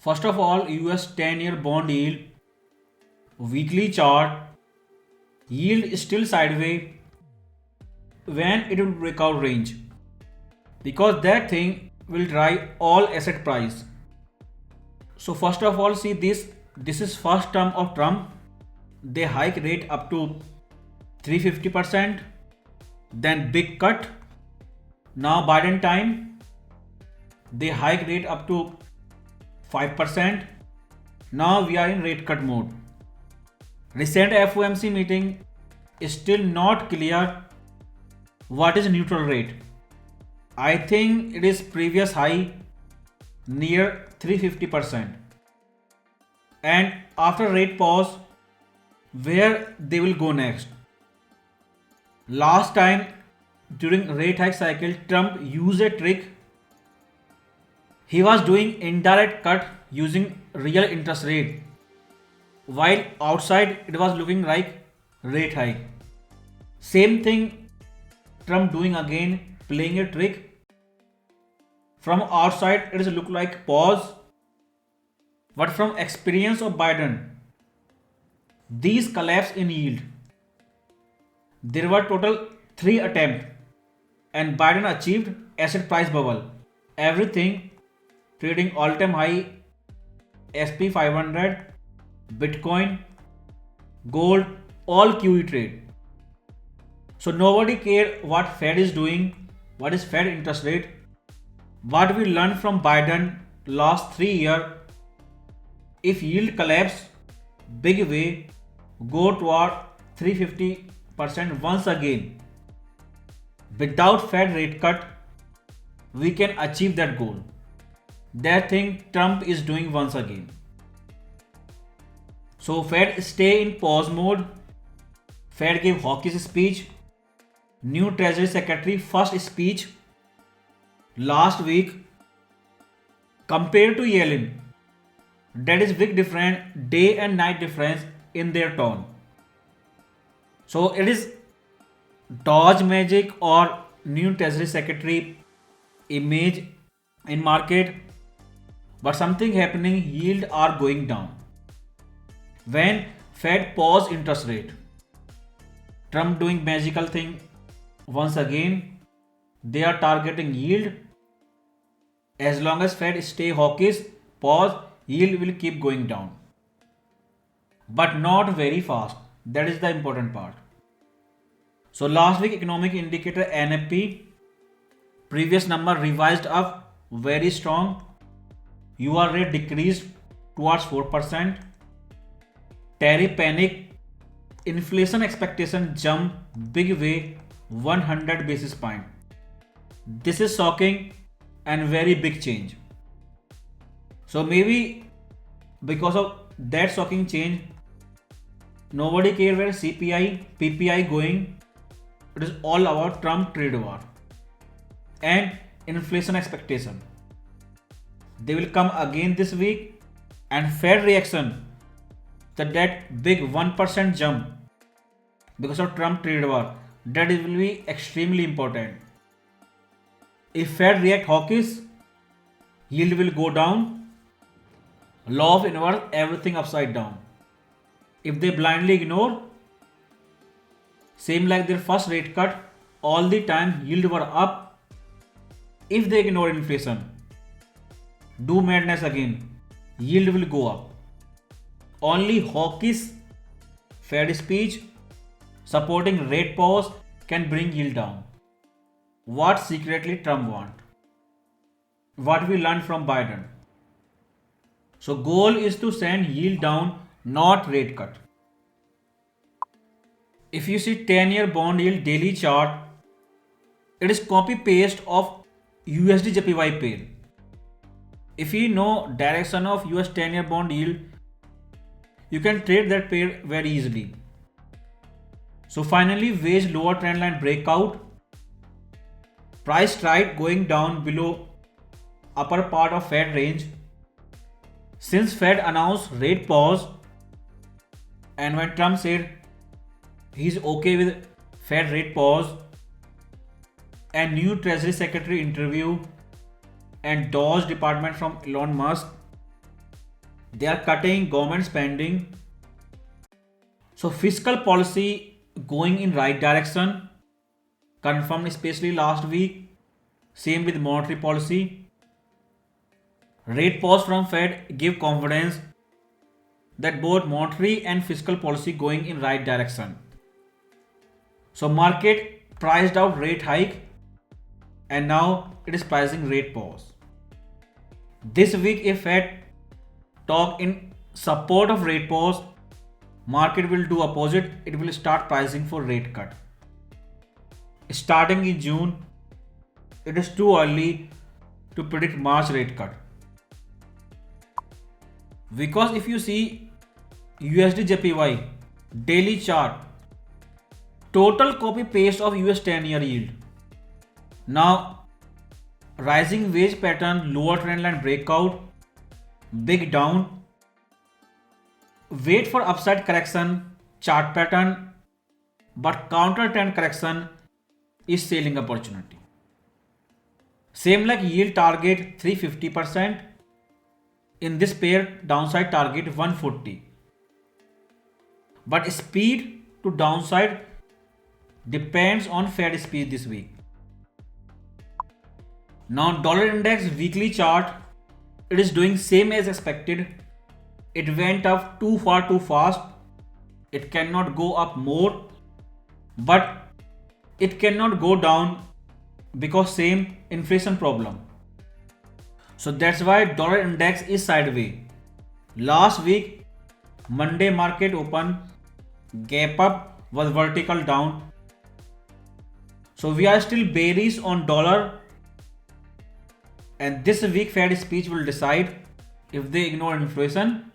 First of all, US 10-year bond yield, weekly chart, yield is still sideways when it will break out range because that thing will drive all asset price. So first of all, see this is first term of Trump. They hike rate up to 350%, then big cut. Now Biden time, they hike rate up to 5%. Now we are in rate cut mode. Recent FOMC meeting is still not clear what is neutral rate. I think it is previous high near 350%. And after rate pause, where they will go next? Last time during rate hike cycle, Trump used a trick. He was doing indirect cut using real interest rate, while outside it was looking like rate hike. Same thing Trump doing again, playing a trick. From outside it is look like pause, but from experience of Biden, these collapse in yield. There were total 3 attempts and Biden achieved asset price bubble. Everything trading all-time high, SP 500, Bitcoin, gold, all QE trade. So nobody care what Fed is doing, what is Fed interest rate. What we learned from Biden last 3 years, if yield collapse big way, go toward 350% once again. Without Fed rate cut, we can achieve that goal. That thing Trump is doing once again. So Fed stay in pause mode. Fed gave hawkish speech. New Treasury Secretary first speech last week compared to Yellen. That is big difference, day and night difference in their tone. So it is Dodge magic or new Treasury Secretary image in market, but something happening, yield are going down. When Fed pause interest rate, Trump doing magical thing once again, they are targeting yield. As long as Fed stay hawkish, pause, yield will keep going down. But not very fast. That is the important part. So last week economic indicator NFP, previous number revised up very strong. UR rate decreased towards 4%. Tariff panic, inflation expectation jump big way 100 basis point. This is shocking and very big change. So maybe because of that shocking change, nobody care where CPI, PPI going. It is all about Trump trade war and inflation expectation. They will come again this week and Fed reaction that big 1% jump because of Trump trade war, that will be extremely important. If Fed react hawkish, yield will go down. Law of inverse, everything upside down. If they blindly ignore, same like their first rate cut, all the time yield were up. If they ignore inflation, do madness again, yield will go up. Only hawkish Fed speech supporting rate pause can bring yield down. What secretly Trump want? What we learned from Biden? So goal is to send yield down, not rate cut. If you see 10-year bond yield daily chart, it is copy paste of USD JPY pair. If you know direction of US 10-year bond yield, you can trade that pair very easily. So finally wage lower trend line breakout. Price tried going down below upper part of Fed range. Since Fed announced rate pause and when Trump said he's okay with Fed rate pause and new Treasury Secretary interview and Dodge department from Elon Musk, They are cutting government spending. So fiscal policy going in right direction, confirmed especially last week. Same with monetary policy. Rate pause from Fed give confidence that both monetary and fiscal policy going in right direction. So market priced out rate hike and now it is pricing rate pause. This week if Fed talk in support of rate pause, market will do opposite, it will start pricing for rate cut. Starting in June, it is too early to predict March rate cut. Because if you see USD JPY daily chart, total copy paste of US 10-year yield. Now rising wage pattern, lower trend line breakout, big down, wait for upside correction, chart pattern, but counter trend correction is selling opportunity. Same like yield target 350%. In this pair, downside target 140. But speed to downside depends on Fed speed this week. Now dollar index weekly chart, it is doing same as expected. It went up too far too fast. It cannot go up more, but it cannot go down because same inflation problem. So that's why dollar index is sideways. Last week, Monday market open, gap up was vertical down. So we are still bearish on dollar, and this week Fed speech will decide. If they ignore inflation,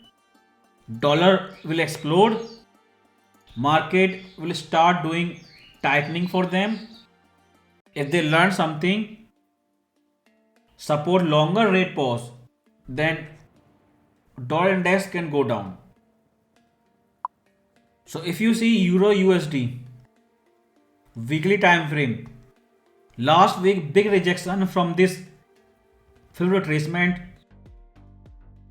dollar will explode, market will start doing tightening for them. If they learn something, support longer rate pause, then dollar index can go down. So if you see Euro USD weekly time frame, last week big rejection from this full retracement,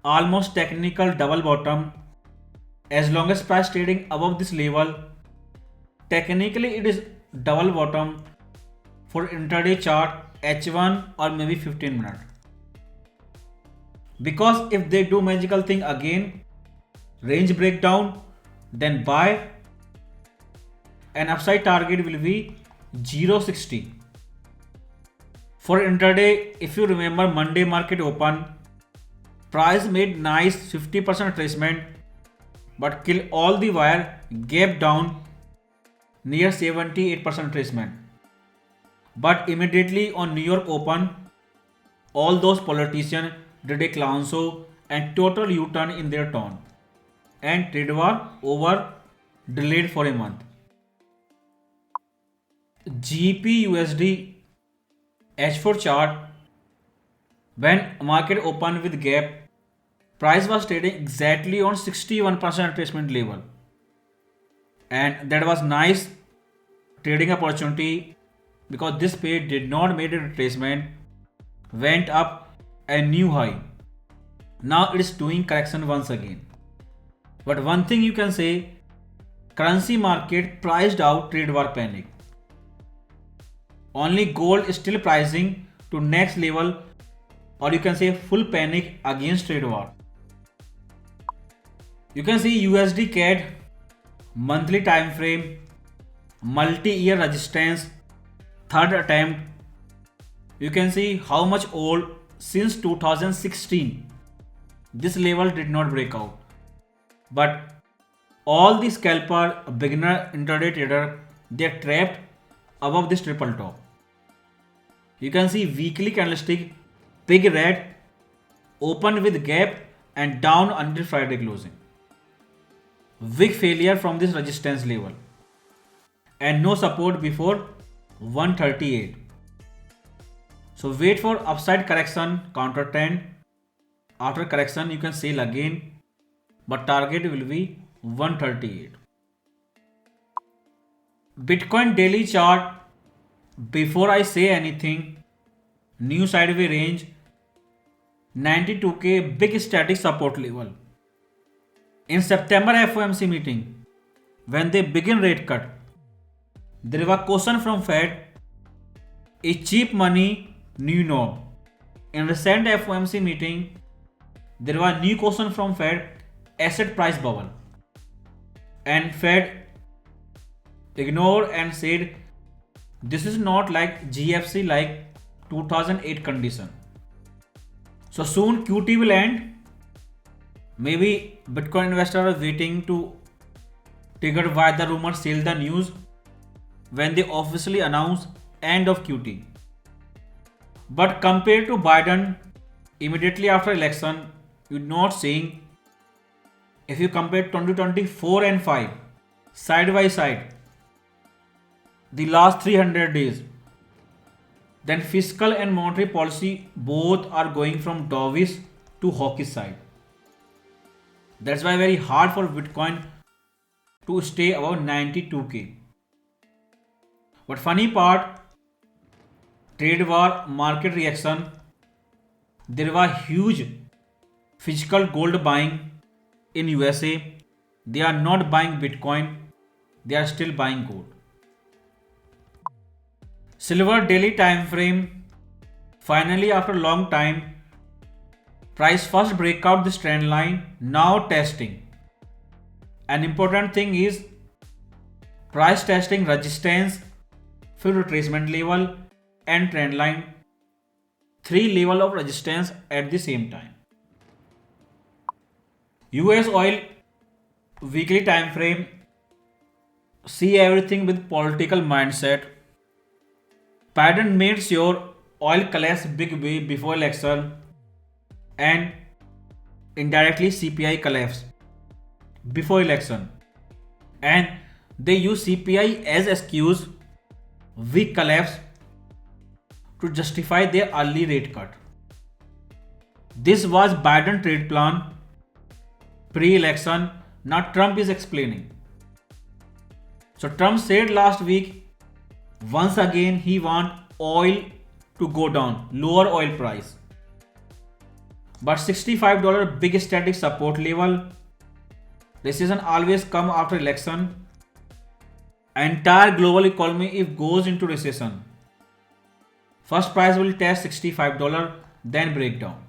almost technical double bottom. As long as price trading above this level, technically it is double bottom for intraday chart H1 or maybe 15 minute. Because if they do magical thing again, range breakdown, then buy, and upside target will be 0.60. For intraday, if you remember Monday market open, price made nice 50% retracement, but kill all the wire, gap down near 78% retracement. But immediately on New York open, all those politicians did a clown show and total U-turn in their tone, and trade war over, delayed for a month. GP USD H4 chart, when market opened with gap, price was trading exactly on 61% retracement level, and that was nice trading opportunity because this pair did not make a retracement, went up a new high. Now it is doing correction once again. But one thing you can say, currency market priced out trade war panic. Only gold is still pricing to next level, or you can say full panic against trade war. You can see USD CAD monthly time frame, multi-year resistance, third attempt. You can see how much old since 2016. This level did not break out. But all the scalper, beginner intraday trader, they are trapped above this triple top. You can see weekly candlestick, big red, open with gap and down until Friday closing. Big failure from this resistance level and no support before 138. So wait for upside correction, counter trend. After correction you can sell again, but target will be 138. Bitcoin daily chart, before I say anything, new sideways range, 92k big static support level. In September FOMC meeting, when they begin rate cut, there was a question from Fed, is cheap money new norm? In recent FOMC meeting, there was a new question from Fed, asset price bubble. And Fed ignored and said, this is not like GFC like 2008 condition. So soon QT will end. Maybe Bitcoin investors are waiting to trigger why the rumor sell the news when they officially announce end of QT. But compared to Biden, immediately after election, you're not seeing. If you compare 2024 and 5 side by side, the last 300 days, then fiscal and monetary policy both are going from dovish to hawkish side. That's why very hard for Bitcoin to stay above 92k. But funny part, trade war, market reaction, there was huge physical gold buying in USA. They are not buying Bitcoin, they are still buying gold. Silver daily time frame, finally after long time, price first break out this trend line, now testing. An important thing is price testing resistance, full retracement level and trend line, 3 level of resistance at the same time. US oil weekly time frame, see everything with political mindset. Biden made sure oil collapsed big way before election and indirectly CPI collapsed before election, and they use CPI as excuse weak collapse to justify their early rate cut. This was Biden trade plan pre-election. Now Trump is explaining. So Trump said last week once again he want oil to go down, lower oil price. But $65 big static support level. Recession always come after election. Entire global economy if goes into recession, first price will test $65, then break down.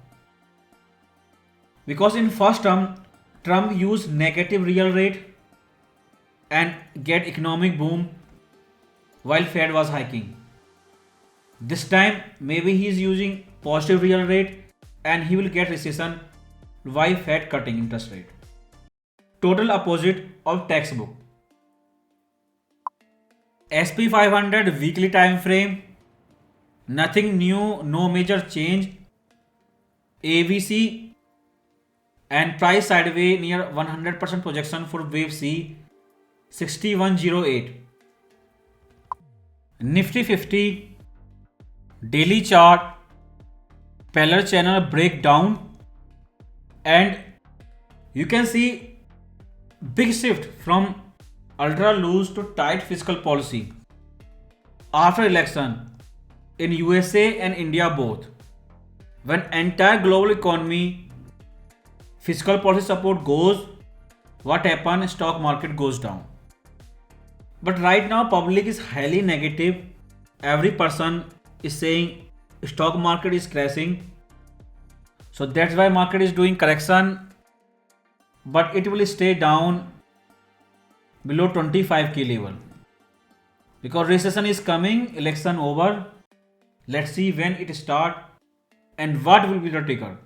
Because in first term, Trump used negative real rate and get economic boom while Fed was hiking. This time maybe he is using positive real rate and he will get recession while Fed cutting interest rate. Total opposite of textbook. SP 500 weekly time frame, nothing new, no major change. ABC and price sideways near 100% projection for wave C, 6108. Nifty 50 daily chart, Peller channel breakdown, and you can see big shift from ultra loose to tight fiscal policy after election in USA and India both. When entire global economy fiscal policy support goes, what happens? Stock market goes down. But right now public is highly negative. Every person is saying stock market is crashing. So that's why market is doing correction, but it will stay down below 25k level because recession is coming, election over. Let's see when it start and what will be the trigger.